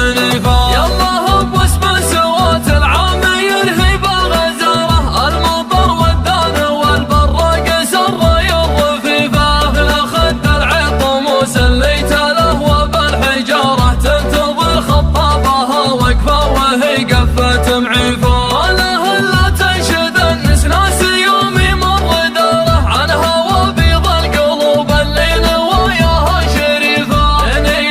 المنيفة. يالله بواسم سوات العامير هيب الغزارة، المطر والدان والبراق سر الرفيفة. لخد العطم وسليت له وبالحجارة، تنتظر خطابها وقفة وهي قفة معيفة. له لا تنشد النسناس يومي مر داره، عنها وبيض القلوب الليل وياها شريفة.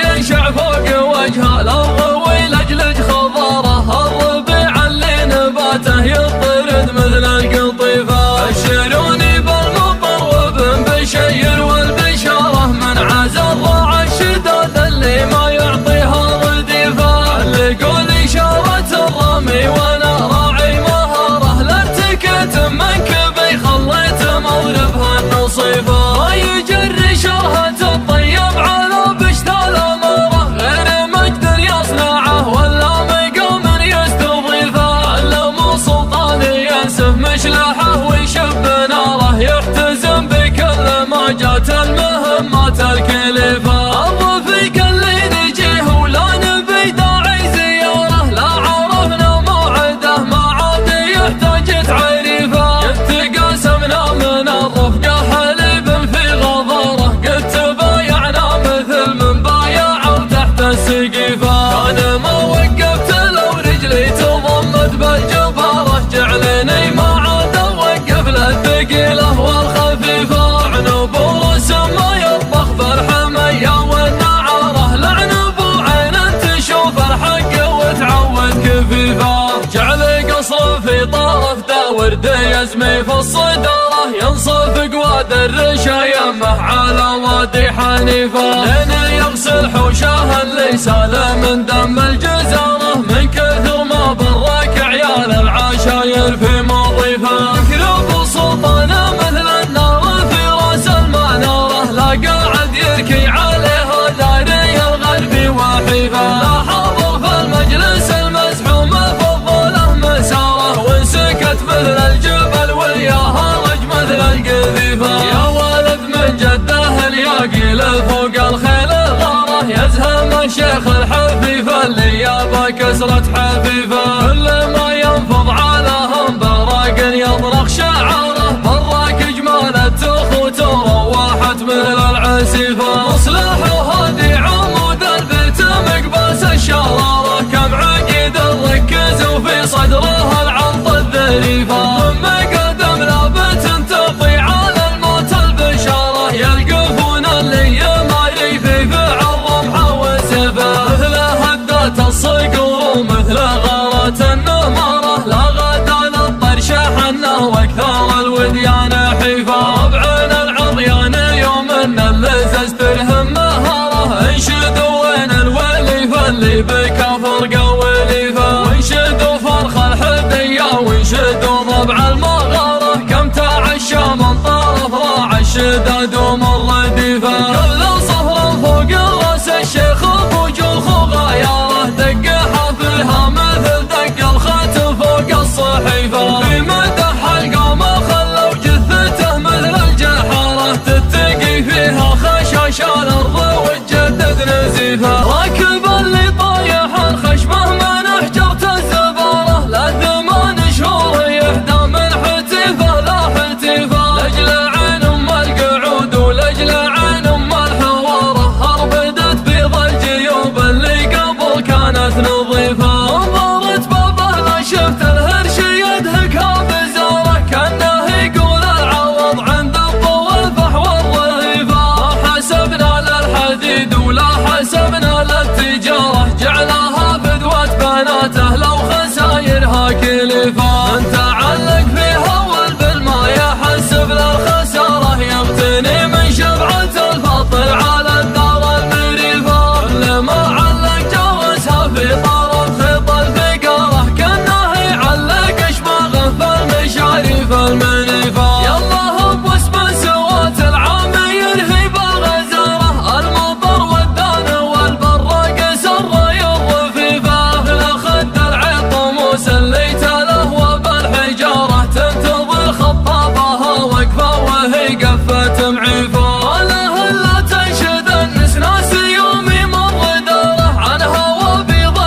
ينشع فوق وجهها الغوي لجلج خضاره، الربيع اللي نباته يطرد مثل القطيفة. بشروني بالمطر وابن بشير والبشارة، من عاز الراعي الشداد اللي ما يعطيها رديفة. اللي يقول إشارة الرمي وانا راعي مهارة، لارتكت منك بي خليت موربها النصيفة. ما يجري شرهة الطيب على بشتى الأمارة، غير مجد يصنعه ولا مقام يستضيفه. علم سلطان ينسف مشلحه ويشب ناره، يحتزم بكل ما جات المهمات الكليفة. الرفيق اللي نجيه ولا نبي داعي زيارة، لا عرفنا موعده ما عاد يحتاج تعريفه. قد تقاسمنا من الرفقة حليب في غضاره، قد تبايعنا مثل من بايع تحت السقيفة. انا ما وقفت لو رجلي تضمد بالجبارة، جعلني ما عاد اوقف للثقيلة والخفيفة. عنب ورسم ما يطبخ بالحمية والنعارة، لعنب وعين تشوف الحق وتعود كفيفة. جعل قصر في طرف ورد يزمي في الصدارة، ينصف قواد الرشايمه على وادي حنيفة. لين يغسل حوشه اللي سال من دم الجزارة، من كثر ما برك عيال العشاير في مضيفة. يكرب سلطانه مثل النار في راس المنارة، لا قاعد يركي عليها داري الغربي وحيفة. لا حاضر في المجلس المزحوم فضله مساره، وانسكت مثل الجبل وياها رج مثل القذيفة. يا ولد من جده الياقي فوق الخيل غاره، يزهم الشيخ الحفيفة اللي يابا كسرة حفيفة. كل ما ينفض علىهم براق يضرخ شعاره، براك جمال التخوت وروحت مثل العسيفة. مصلح وهادي عمود البيت مقباس الشرارة، كم عقيد الركز وفي صدرها العنط الذريفة. من مقدم لابت تطي على الموت البشارة، يلقفون اللي ما يفي فعل رمحه وسيفه. مثل هدات الصقور ومثل غارات النمارة، لا غدا للطرش حنا واكثر الوديان حيفا. بعين العضيان يوم ان اللزز تلهم مهاره، انشدوا وين الوليفة اللي بكفر قوليفة. وانشدوا فرخ الحدية وانشدوا ضبع المغارة، كم تعشى من طرف راعي الشداد ومر رديفة. كل صهر فوق راس الشيخ ابو جوخ وغياره، دق حفلها مثل دق الخاتم فوق الصحيفة. في مدح القامة خلوا جثته مثل الجحارة، تتقي فيها خشاش الارض وتجدد نزيفة. راكب اللي طايح الخشمه من حجرة الزبارة، لا 8 شهور يهدى من حتيفة لا حتيفة. لاجل عين ام القعود ولاجل عين ام الحوارة، هربدت بيض الجيوب اللي قبل كانت نظيفة. انظرت بابه لا شفت الهرش يدهكها بزاره، كانه يقول العوض عند الطول فحوى الرهيفة. ما حسبنا للحديد ولا حسبنا للتجارة، جعلها فدوة بناته لو خسايرها كليفة. من تعلق فيها والبل ما يحسب للخسارة، يغتني من شبعة الفطر على الدار المريفة. كل ما علق جوزها في طرف خيط الفقارة، كانه يعلق اشباغه في المشاريف المنيفة. يالله بواسم سوات العامير هيب الغزارة، المطر والدان والبراق سر الرفيفة. لخد العطم وسليت له وبالحجارة، تنتظر خطابها وقفة وهي قفة معيفة. له لا تنشد النسناس يومي مر داره، عنها وبيض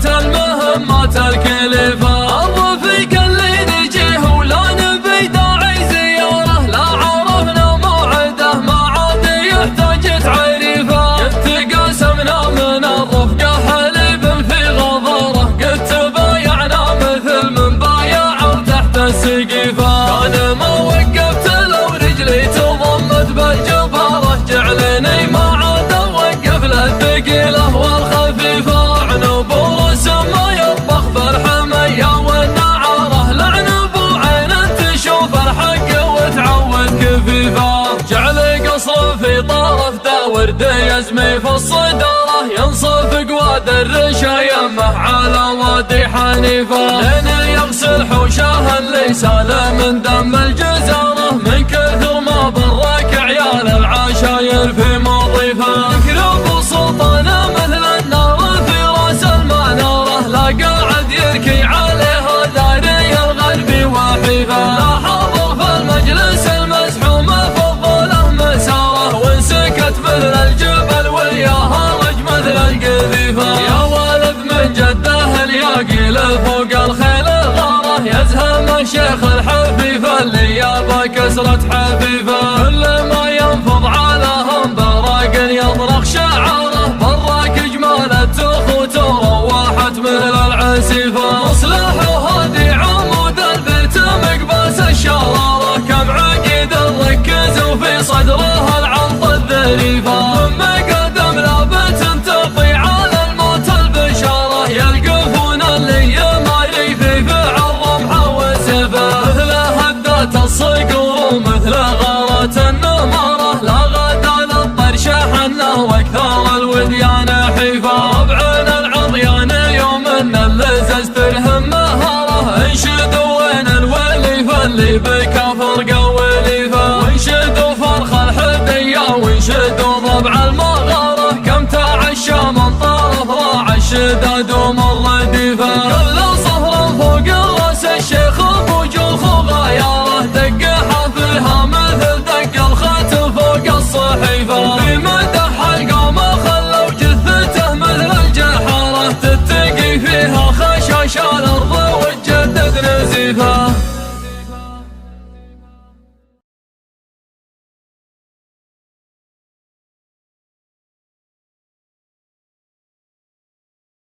وقت المهمات الكلفة. الرفيق اللي نجيه ولا نبي داعي زيارة، لا عرفنا موعده ما عاد يحتاج تعريفه. قد تقاسمنا من الرفقة حليب في غضاره، قد تبايعنا مثل من بايع تحت السقيفة. كان ما وقفت لو رجلي تضمت بالجبارة، جعلني ما عاد اوقف للثقيلة والخفيفة. عنب ورسم ما يطبخ بالحمية والنعارة، لعنب وعين تشوف الحق وتعود كفيفة. جعل قصر في طرف ورد يزمي في الصدارة، ينصف قواد الرشا يمه على وادي حنيفة. لين يغسل حوشه اللي سال من دم الجزارة، من كثر ما برك عيال العشاير في مضيفة. يكرب سلطانه مثل النار في راس المنارة، لا قاعد يركي عليها داري الغربي وحيفة. لا حاضر في المجلس المزحوم فضله مساره، وانسكت مثل الجبل وياها رج مثل القذيفة. يا ولد من جده الياقي فوق الخيل الغارة، يزهم الشيخ الحفيفة اللي يابا كسرة حفيفة. كل ما ينفض علىهم براق يطرق شعاره، براك جمال التخوت وروحت مثل العسيفة. مصلح وهادي عمود البيت مقباس الشرارة، كم عقيد ركز وفي صدرها العرض الذريفة. من مقدم لابت تقي على الموت البشارة، يلقفون اللي يماري في فعل رمحه وسيفه. مثل هدات الصقور ومثل غارة النمارة، لا غدا للطرش حنه واكثر الوديان حيفا. ربعنا العضيان يوم ان اللزز ترهم مهاره، انشدوا وين الوليفه اللي بكفر قوليفه. وانشدوا فرخ الحديه وانشدوا ضبع المغاره، كم تعشى من طرف راع الشداد ومر ديفه. كل صهر فوق راس الشيخ ابو جوخ وغياره، دق حفلها مثل دق الخات فوق الصحيفه. في مدح القوم خلوا جثته مثل الجحاره، تتقي فيها خشاش